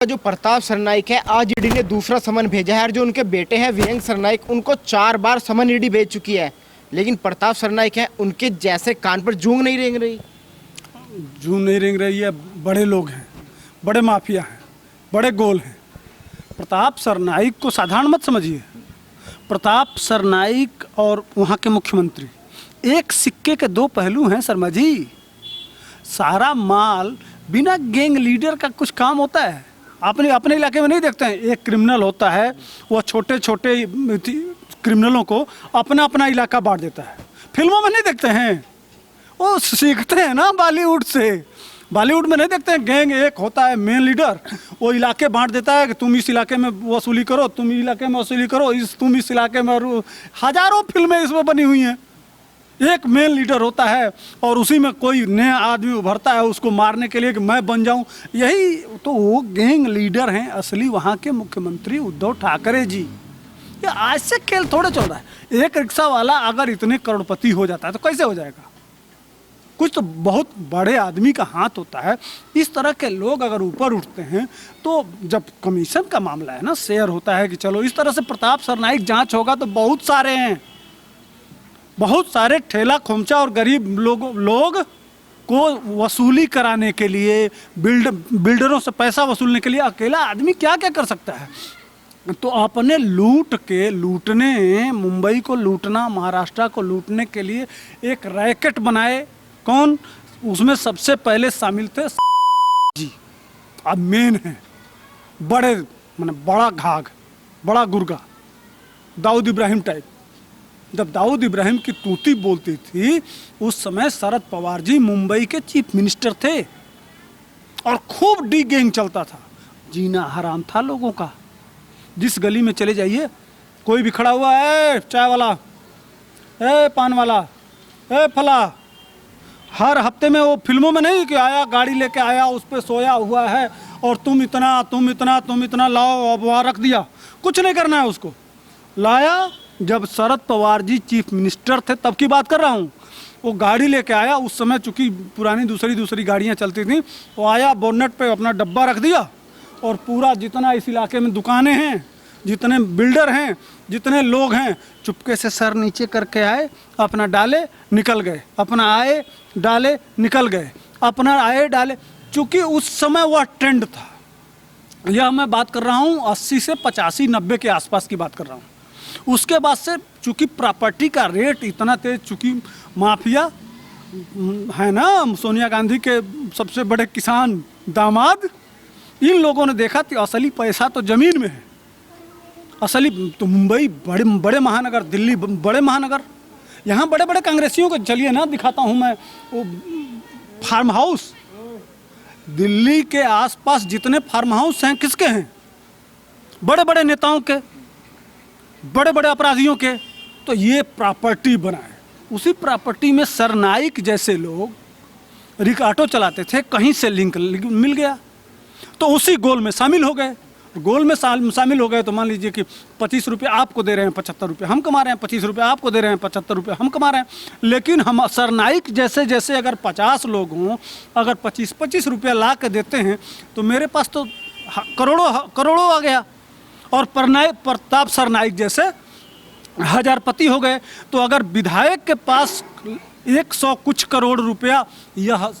जो प्रताप सरनाइक है, आज ईडी ने दूसरा समन भेजा है और जो उनके बेटे हैं विहंग सरनाइक, उनको 4 बार समन ईडी भेज चुकी है। लेकिन प्रताप सरनाइक है, उनके जैसे कान पर जूं नहीं रेंग रही। जूं नहीं रेंग रही है। बड़े लोग हैं, बड़े माफिया हैं, बड़े गोल हैं। प्रताप सरनाइक को साधारण मत समझिए। प्रताप सरनाइक और वहाँ के मुख्यमंत्री एक सिक्के के दो पहलू हैं शर्मा जी। सारा माल बिना गैंग लीडर का कुछ काम होता है। अपने इलाके में नहीं देखते हैं, एक क्रिमिनल होता है, वह छोटे छोटे क्रिमिनलों को अपना अपना इलाका बांट देता है। फिल्मों में नहीं देखते हैं, वो सीखते हैं ना बॉलीवुड से। बॉलीवुड में नहीं देखते हैं, गैंग एक होता है मेन लीडर, वो इलाके बांट देता है कि तुम इस इलाके में वसूली करो, तुम इलाके में वसूली करो, तुम इस इलाके में। हजारों फिल्में इसमें बनी हुई हैं। एक मेन लीडर होता है और उसी में कोई नया आदमी उभरता है उसको मारने के लिए कि मैं बन जाऊं। यही तो वो गैंग लीडर हैं असली वहाँ के मुख्यमंत्री उद्धव ठाकरे जी। ये आज से खेल थोड़े चल रहा है। एक रिक्शा वाला अगर इतने करोड़पति हो जाता है तो कैसे हो जाएगा? कुछ तो बहुत बड़े आदमी का हाथ होता है। इस तरह के लोग अगर ऊपर उठते हैं तो जब कमीशन का मामला है ना, शेयर होता है कि चलो इस तरह से प्रताप सरनाइक जांच होगा तो बहुत सारे हैं, बहुत सारे ठेला खोमचा और गरीब लोग को वसूली कराने के लिए, बिल्डरों से पैसा वसूलने के लिए अकेला आदमी क्या क्या कर सकता है। तो अपने लूटने मुंबई को लूटना, महाराष्ट्र को लूटने के लिए एक रैकेट बनाए। कौन उसमें सबसे पहले शामिल थे? जी। अब मेन है बड़े, माने बड़ा घाघ, बड़ा गुर्गा, दाऊद इब्राहिम टाइप। जब दाऊद इब्राहिम की तूती बोलती थी उस समय शरद पवार जी मुंबई के चीफ मिनिस्टर थे और खूब डी गैंग चलता था। जीना हराम था लोगों का। जिस गली में चले जाइए कोई भी खड़ा हुआ है, चाय वाला, ए पान वाला, ए फला। हर हफ्ते में वो फिल्मों में नहीं कि आया गाड़ी लेके आया, उस पर सोया हुआ है और तुम इतना लाओ, अब वहाँ रख दिया। कुछ नहीं करना है उसको। लाया जब शरद पवार जी चीफ मिनिस्टर थे तब की बात कर रहा हूँ। वो गाड़ी लेके आया, उस समय चूँकि पुरानी दूसरी गाड़ियाँ चलती थी, वो आया बोनट पे अपना डब्बा रख दिया और पूरा जितना इस इलाके में दुकानें हैं, जितने बिल्डर हैं, जितने लोग हैं, चुपके से सर नीचे करके आए, अपना डाले निकल गए, अपना आए डाले निकल गए, अपना आए डाले। चूँकि उस समय वह ट्रेंड था। यह मैं बात कर रहा हूँ 80 से 85 90 के आसपास की बात कर रहा हूँ। उसके बाद से चूँकि प्रॉपर्टी का रेट इतना तेज, चूँकि माफिया है ना, सोनिया गांधी के सबसे बड़े किसान दामाद, इन लोगों ने देखा कि असली पैसा तो ज़मीन में है। असली तो मुंबई बड़े महानगर, दिल्ली बड़े महानगर, यहाँ बड़े बड़े कांग्रेसियों को चलिए ना दिखाता हूँ मैं वो फार्म हाउस। दिल्ली के आसपास जितने फार्म हाउस हैं किसके हैं? बड़े बड़े नेताओं के, बड़े बड़े अपराधियों के। तो ये प्रॉपर्टी बनाए। उसी प्रॉपर्टी में सरनाइक जैसे लोग रिक्शा चलाते थे, कहीं से लिंक मिल गया तो उसी गोल में शामिल हो गए। गोल में शामिल हो गए तो मान लीजिए कि 25 रुपये आपको दे रहे हैं, 75 रुपये हम कमा रहे हैं, 25 रुपये आपको दे रहे हैं, 75 रुपये हम कमा रहे हैं। लेकिन हम सरनाइक जैसे अगर 50 लोग हों, अगर 25 रुपये ला के देते हैं तो मेरे पास तो करोड़ों आ गया। और प्रताप सरनाइक जैसे हजारपति हो गए। तो अगर विधायक के पास 100 कुछ करोड़ रुपया यह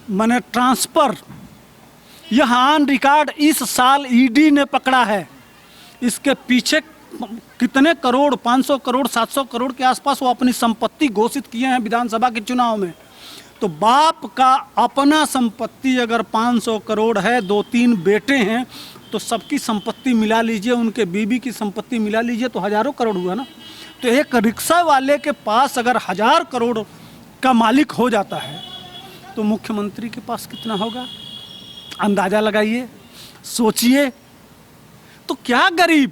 माने ट्रांसफ़र, यह ऑन रिकॉर्ड इस साल ईडी ने पकड़ा है। इसके पीछे कितने करोड़, 500 करोड़ 700 करोड़ के आसपास वो अपनी संपत्ति घोषित किए हैं विधानसभा के चुनाव में। तो बाप का अपना संपत्ति अगर 500 करोड़ है, 2-3 बेटे हैं, तो सबकी संपत्ति मिला लीजिए, उनके बीबी की संपत्ति मिला लीजिए तो हजारों करोड़ हुआ ना। तो एक रिक्शा वाले के पास अगर 1000 करोड़ का मालिक हो जाता है तो मुख्यमंत्री के पास कितना होगा? अंदाजा लगाइए, सोचिए। तो क्या गरीब,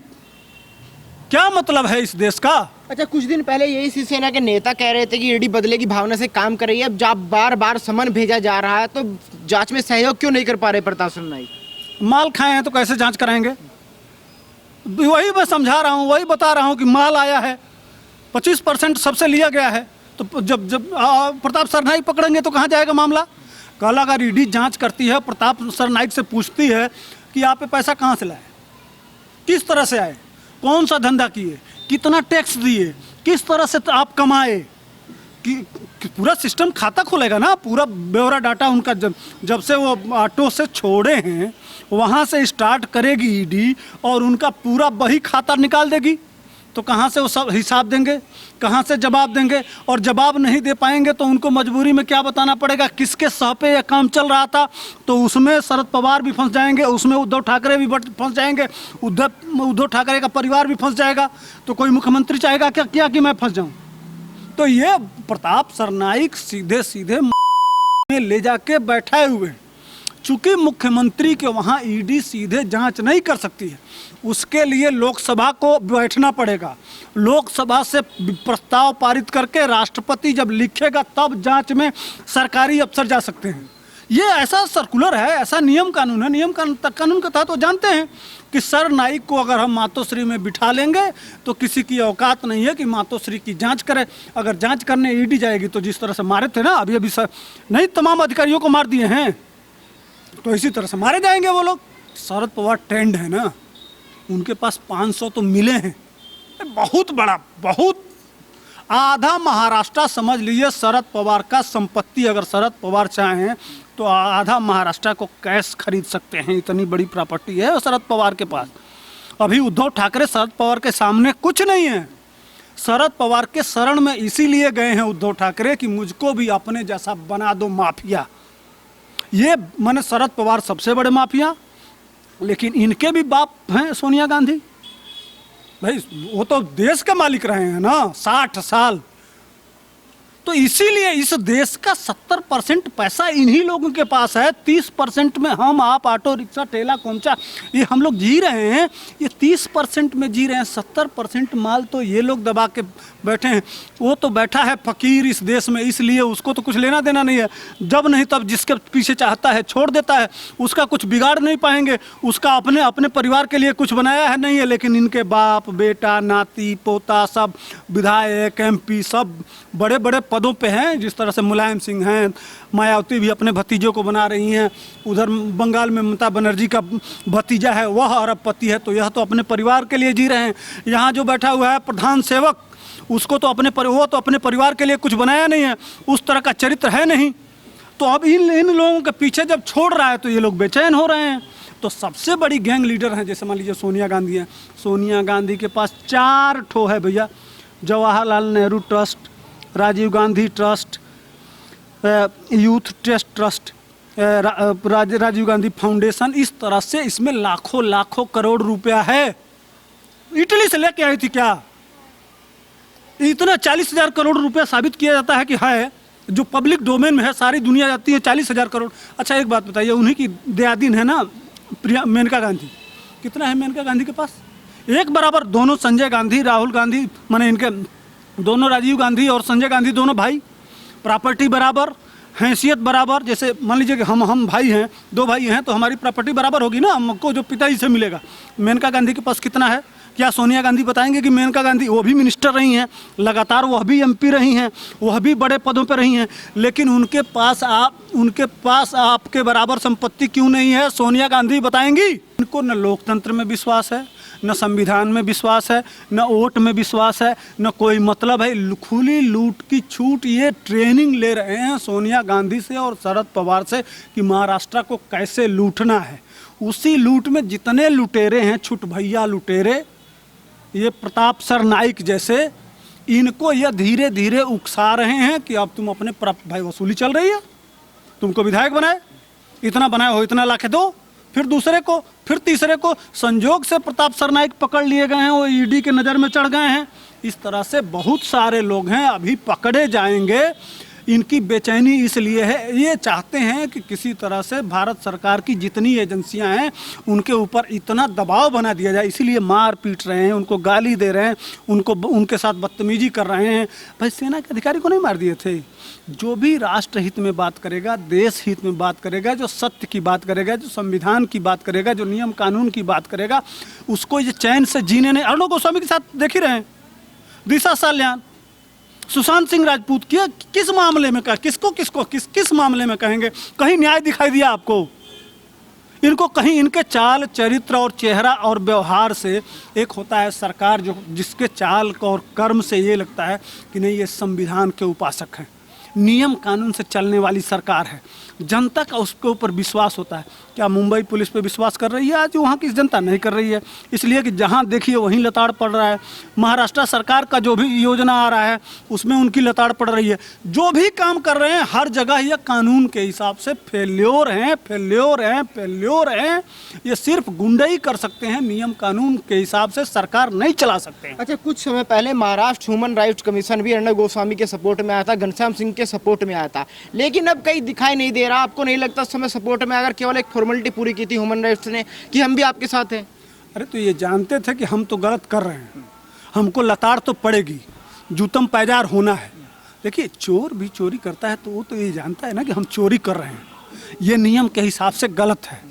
क्या मतलब है इस देश का? अच्छा, कुछ दिन पहले यही शिवसेना के नेता कह रहे थे कि ईडी बदले की भावना से काम कर रही है। अब जब बार बार समन भेजा जा रहा है तो जांच में सहयोग क्यों नहीं कर पा रहे प्रताप सरनाइक? माल खाए हैं तो कैसे जांच कराएंगे? वही मैं समझा रहा हूँ, वही बता रहा हूँ कि माल आया है, 25% सबसे लिया गया है। तो जब प्रताप सरनाइक पकड़ेंगे तो कहाँ जाएगा मामला? कल अगर ईडी जांच करती है, प्रताप सरनाइक से पूछती है कि आप पे पैसा कहाँ से लाए, किस तरह से आए, कौन सा धंधा किए, कितना टैक्स दिए, किस तरह से आप कमाए, कि पूरा सिस्टम खाता खोलेगा ना, पूरा ब्यौरा डाटा उनका जब से वो ऑटो से छोड़े हैं वहाँ से स्टार्ट करेगी ईडी और उनका पूरा वही खाता निकाल देगी। तो कहाँ से वो सब हिसाब देंगे, कहाँ से जवाब देंगे, और जवाब नहीं दे पाएंगे तो उनको मजबूरी में क्या बताना पड़ेगा, किसके सह पे यह काम चल रहा था। तो उसमें शरद पवार भी फंस जाएंगे, उसमें उद्धव ठाकरे भी फंस जाएंगे, उद्धव ठाकरे का परिवार भी फंस जाएगा। तो कोई मुख्यमंत्री चाहेगा क्या कि मैं फंस जाऊँ। तो ये प्रताप सरनाईक सीधे सीधे में ले जाके बैठाए हुए हैं। चूंकि मुख्यमंत्री के वहाँ ईडी सीधे जांच नहीं कर सकती है, उसके लिए लोकसभा को बैठना पड़ेगा। लोकसभा से प्रस्ताव पारित करके राष्ट्रपति जब लिखेगा तब जांच में सरकारी अफसर जा सकते हैं। ये ऐसा सर्कुलर है, ऐसा नियम कानून है। नियम कानून के तहत वो जानते हैं कि सरनाईक को अगर हम मातोश्री में बिठा लेंगे तो किसी की औकात नहीं है कि मातोश्री की जांच करे। अगर जांच करने ईडी जाएगी तो जिस तरह से मारे थे ना अभी नहीं, तमाम अधिकारियों को मार दिए हैं, तो इसी तरह से मारे जाएंगे वो लोग। शरद पवार ट्रेंड है ना, उनके पास 500 तो मिले हैं, बहुत बड़ा, बहुत आधा महाराष्ट्र समझ लीजिए शरद पवार का संपत्ति। अगर शरद पवार चाहें तो आधा महाराष्ट्र को कैश खरीद सकते हैं, इतनी बड़ी प्रॉपर्टी है शरद पवार के पास। अभी उद्धव ठाकरे शरद पवार के सामने कुछ नहीं है। शरद पवार के शरण में इसीलिए गए हैं उद्धव ठाकरे कि मुझको भी अपने जैसा बना दो माफिया। ये माने शरद पवार सबसे बड़े माफिया, लेकिन इनके भी बाप हैं सोनिया गांधी। भाई वो तो देश के मालिक रहे हैं ना 60 साल। तो इसीलिए इस देश का 70% पैसा इन्हीं लोगों के पास है। 30% में हम आप ऑटो रिक्शा ठेला कोमचा ये हम लोग जी रहे हैं, ये 30% में जी रहे हैं। 70% माल तो ये लोग दबा के बैठे हैं। वो तो बैठा है फकीर इस देश में, इसलिए उसको तो कुछ लेना देना नहीं है। जब नहीं तब जिसके पीछे चाहता है छोड़ देता है, उसका कुछ बिगाड़ नहीं पाएंगे। उसका अपने परिवार के लिए कुछ बनाया है नहीं है, लेकिन इनके बाप बेटा नाती पोता सब विधायक MP सब बड़े बड़े पदों पे हैं। जिस तरह से मुलायम सिंह हैं, मायावती भी अपने भतीजों को बना रही हैं। उधर बंगाल में ममता बनर्जी का भतीजा है, वह अरबपति है, तो यह तो अपने परिवार के लिए जी रहे हैं। यहाँ जो बैठा हुआ है प्रधान सेवक, उसको तो वो तो अपने परिवार के लिए कुछ बनाया नहीं है, उस तरह का चरित्र है नहीं। तो अब इन लोगों के पीछे जब छोड़ रहा है तो ये लोग बेचैन हो रहे हैं। तो सबसे बड़ी गैंग लीडर हैं, जैसे मान लीजिए सोनिया गांधी हैं। सोनिया गांधी के पास 4 ठो है भैया, Jawaharlal Nehru trust, Rajiv Gandhi trust, youth trust, Rajiv Gandhi foundation. इस तरह से इसमें लाखों करोड़ रुपया है। इटली से लेके आई थी क्या? इतना 40,000 करोड़ रुपया साबित किया जाता है कि है, जो पब्लिक डोमेन में है, सारी दुनिया जाती है 40,000 करोड़। अच्छा एक बात बताइए, उन्हीं की दयादीन है ना मेनका गांधी। कितना है मेनका गांधी के पास? एक बराबर दोनों संजय गांधी राहुल गांधी, माने इनके दोनों राजीव गांधी और संजय गांधी दोनों भाई, प्रॉपर्टी बराबर, हैसियत बराबर। जैसे मान लीजिए कि हम भाई हैं, 2 भाई हैं, तो हमारी प्रॉपर्टी बराबर होगी ना, हमको जो पिताजी से मिलेगा। मेनका गांधी के पास कितना है? क्या सोनिया गांधी बताएंगे कि मेनका गांधी वो भी मिनिस्टर रही हैं, लगातार वह भी MP रही हैं, वह भी बड़े पदों पर रही हैं, लेकिन उनके पास आपके बराबर संपत्ति क्यों नहीं है? सोनिया गांधी बताएंगी। इनको न लोकतंत्र में विश्वास है, न संविधान में विश्वास है, न वोट में विश्वास है, न कोई मतलब है। खुली लूट की छूट ये ट्रेनिंग ले रहे हैं सोनिया गांधी से और शरद पवार से कि महाराष्ट्र को कैसे लूटना है। उसी लूट में जितने लुटेरे हैं, छुट भैया लुटेरे, ये प्रताप सरनाईक जैसे, इनको ये धीरे धीरे उकसा रहे हैं कि अब तुम अपने भाई वसूली चल रही है, तुमको विधायक बनाए, इतना बनाए हो, इतना लाके दो, फिर दूसरे को, फिर तीसरे को। संजोग से प्रताप सरनाईक पकड़ लिए गए हैं, वो ईडी के नज़र में चढ़ गए हैं। इस तरह से बहुत सारे लोग हैं, अभी पकड़े जाएंगे। इनकी बेचैनी इसलिए है, ये चाहते हैं कि किसी तरह से भारत सरकार की जितनी एजेंसियां हैं उनके ऊपर इतना दबाव बना दिया जाए। इसीलिए मार पीट रहे हैं, उनको गाली दे रहे हैं, उनके साथ बदतमीजी कर रहे हैं। भाई सेना के अधिकारी को नहीं मार दिए थे? जो भी राष्ट्र हित में बात करेगा, देश हित में बात करेगा, जो सत्य की बात करेगा, जो संविधान की बात करेगा, जो नियम कानून की बात करेगा, उसको ये चैन से जीने नहीं। अर्णव गोस्वामी के साथ देख ही रहे हैं, दिशा साल्यान, सुशांत सिंह राजपूत की किस मामले में कहा, किस मामले में कहेंगे? कहीं न्याय दिखाई दिया आपको? इनको कहीं इनके चाल चरित्र और चेहरा और व्यवहार से एक होता है सरकार जो जिसके चाल और कर्म से ये लगता है कि नहीं ये संविधान के उपासक हैं, नियम कानून से चलने वाली सरकार है, जनता का उसके ऊपर विश्वास होता है। क्या मुंबई पुलिस पे विश्वास कर रही है आज? वहाँ की जनता नहीं कर रही है, इसलिए कि जहाँ देखिए वहीं लताड़ पड़ रहा है। महाराष्ट्र सरकार का जो भी योजना आ रहा है उसमें उनकी लताड़ पड़ रही है। जो भी काम कर रहे हैं हर जगह ये कानून के हिसाब से फेल्योर हैं, फेल्योर हैं, फेल्योर हैं। ये सिर्फ गुंडई कर सकते हैं, नियम कानून के हिसाब से सरकार नहीं चला सकते हैं। अच्छा, कुछ समय पहले महाराष्ट्र ह्यूमन राइट्स कमीशन भी अर्णब गोस्वामी के सपोर्ट में आया था, घनश्याम सिंह के सपोर्ट में आया था, लेकिन अब कहीं दिखाई नहीं दे रहा। आपको नहीं लगता उस समय सपोर्ट में अगर केवल एक फॉर्मेलिटी पूरी की थी ह्यूमन राइट्स ने कि हम भी आपके साथ हैं? अरे तो ये जानते थे कि हम तो गलत कर रहे हैं, हमको लताड़ तो पड़ेगी, जूतम पैजार होना है। देखिए चोर भी चोरी करता है तो वो तो ये जानता है ना कि हम चोरी कर रहे हैं, ये नियम के हिसाब से गलत है।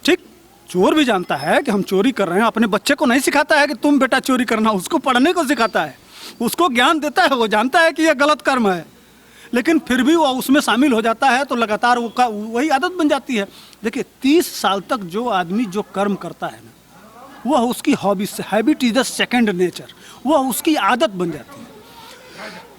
ठीक, चोर भी जानता है कि हम चोरी कर रहे हैं। अपने बच्चे को नहीं सिखाता है कि तुम बेटा चोरी करना, उसको पढ़ने को सिखाता है, उसको ज्ञान देता है। वो जानता है कि यह गलत कर्म है, लेकिन फिर भी वो उसमें शामिल हो जाता है तो लगातार वही आदत बन जाती है। देखिए 30 साल तक जो आदमी जो कर्म करता है ना, वह उसकी हॉबी से, habit is the second nature, वह उसकी आदत बन जाती है।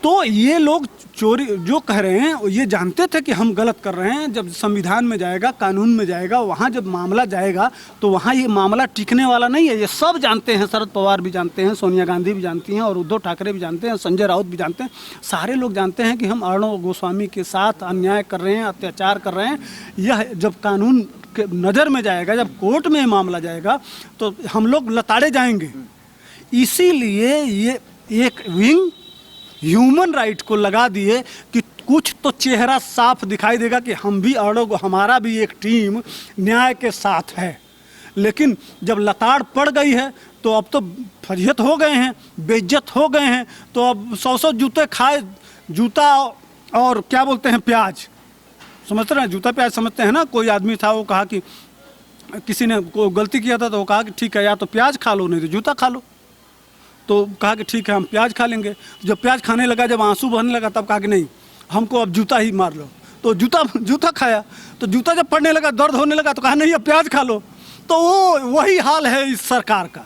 तो ये लोग चोरी जो कह रहे हैं ये जानते थे कि हम गलत कर रहे हैं। जब संविधान में जाएगा, कानून में जाएगा, वहाँ जब मामला जाएगा तो वहाँ ये मामला टिकने वाला नहीं है। ये सब जानते हैं, शरद पवार भी जानते हैं, सोनिया गांधी भी जानती हैं और उद्धव ठाकरे भी जानते हैं, संजय राउत भी जानते हैं। सारे लोग जानते हैं कि हम अर्णब गोस्वामी के साथ अन्याय कर रहे हैं, अत्याचार कर रहे हैं। यह जब कानून के नज़र में जाएगा, जब कोर्ट में मामला जाएगा तो हम लोग लताड़े जाएंगे। इसीलिए ये एक विंग ह्यूमन राइट को लगा दिए कि कुछ तो चेहरा साफ दिखाई देगा कि हम भी अर्णब, हमारा भी एक टीम न्याय के साथ है। लेकिन जब लताड़ पड़ गई है तो अब तो फजीहत हो गए हैं, बेइज्जत हो गए हैं। तो अब 100 जूते खाए, जूता और क्या बोलते हैं प्याज, समझते हैं, जूता प्याज समझते हैं ना। कोई आदमी था वो कहा कि किसी ने को गलती किया था तो वो कहा कि ठीक है या तो प्याज खा लो नहीं तो जूता खा लो। तो कहा कि ठीक है हम प्याज खा लेंगे। जब प्याज खाने लगा, जब आंसू बहने लगा, तब कहा कि नहीं हमको अब जूता ही मार लो। तो जूता खाया। तो जूता जब पड़ने लगा, दर्द होने लगा तो कहा नहीं अब प्याज खा लो। तो वो वही हाल है इस सरकार का।